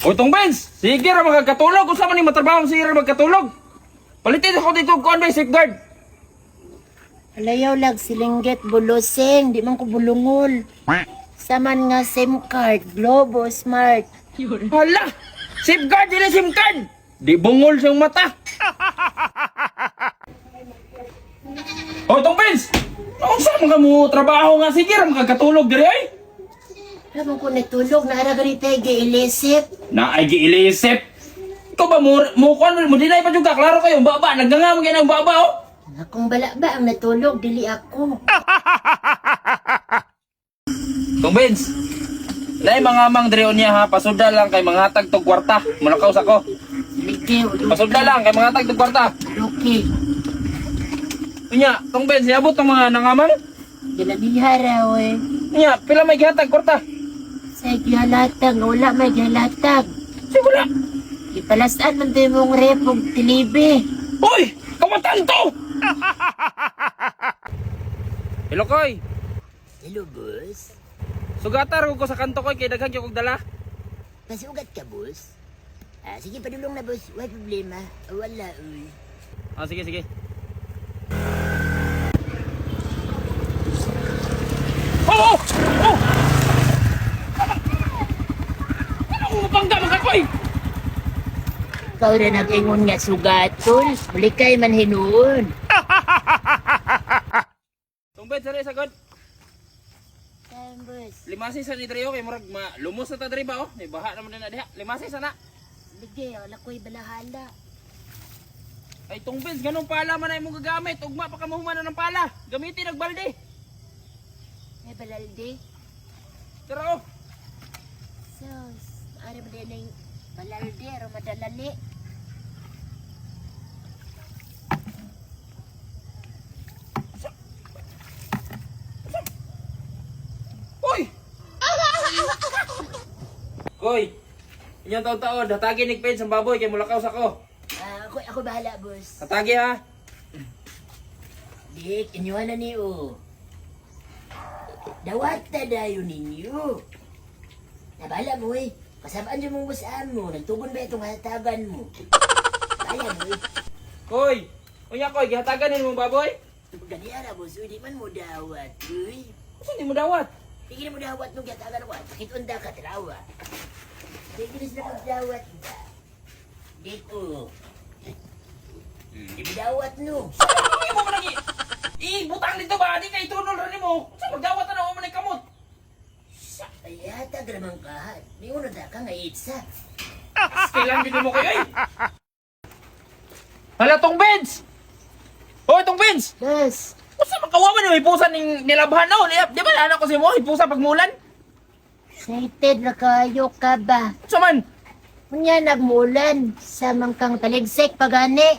O itong Benz, sige ra magkatulog. Kung saan man ni matrabaho sige ra magkatulog. Palitin ako dito kung ano safeguard. Alayaw lag silinggit bulusing, di man ko bulungol. Saman nga SIM card, Globo Smart. Hala! Safeguard, yun ang SIM card! Di bungol siyang mata. O itong Benz, kung saan mga mo trabaho nga sige ra magkatulog diri ay? Alam ko natulog na aragarita giilisip. Na ay giilisip. Ikaw ba mo kuan mo dinay pa jud ka klaro kayo baba nagngangam gyud ang baba oh. Akong bala ba ang natulog, dili ako. Tong Benz. Dai mga mang diri unya ha pasudal lang kay mga hatag tog kwarta. Mulakaw sa ko. Sige, Pasudal lang kay mga hatag tog kwarta. okay. Unya, tong Benz iabot tong mga nangamang. Ginabihara, we. Unya, pila may gihatag kwarta? Sa gihalatag, wala may gihalatag. Siguro. Ipalasaan man tayo mong repog tilibi. Hoy! Kamatan to! Hello, Koy. Hello, boss. Sugatar ko sa kanto, Koy, kay daghan kong dala. Masugat ka, boss? Sige, padulong na, boss. Wala problema. Wala, uy. Ah, sige, sige. Oh! Oh! Oh! Ano mo bangga mga Koy? Ikaw na nag-ingon nga sugaton. Malikay man hinuon. Tumbed, sari, sagod. Saan, boss? Limasis sa ni Trio, kay murag lumos na ta diri ba, oh? May baha naman na diha. Limasis na. Bigay, wala ko'y balahala. Ay, itong Benz, ganun pala man ay mong gagamit. Ugma pa ka mahuman ng pala. Gamitin nagbalde. May balalde. Tara, oh. Sus, ari mo din yung balalde, aro madalali. Uy! Koy, inyong taon-taon, hatagi ni Peds ang baboy kay mulakaw sa ko. Ako bahala, boss. Hatagi ha. Dik, inyuhan na niyo. Dawat na dayo ninyo. Nabala mo eh. Kasabaan niyo mong busaan mo. Nagtugon ba itong hatagan mo? Bala mo eh. Koy, unya Koy, gihatagan ni mong baboy? Ganyan na, boss. Di man mo dawat. Uy. Kasi di mo dawat. Tigil mo dawat nung hatagan ko. Pakitunda ka, trawa. Tigil na magdawat ba? Dito. Di mo dawat no. Ano mo man lagi? Butang dito ba? Di kay tunol rin mo. Sa magdawat na ako man ay kamot. Ay, hatag ramang kahat. May unod ka nga itsa. Stilan din mo kayo ay. Hala tong Benz. Hoy tong Benz. Boss. Usa makawaman ni ipusan ning nilabhan no. Di ba anak ko si mo ipusan pagmulan? Excited na kayo ka ba? Sa man. Kunya nagmulan sa mangkang taligsik pagani.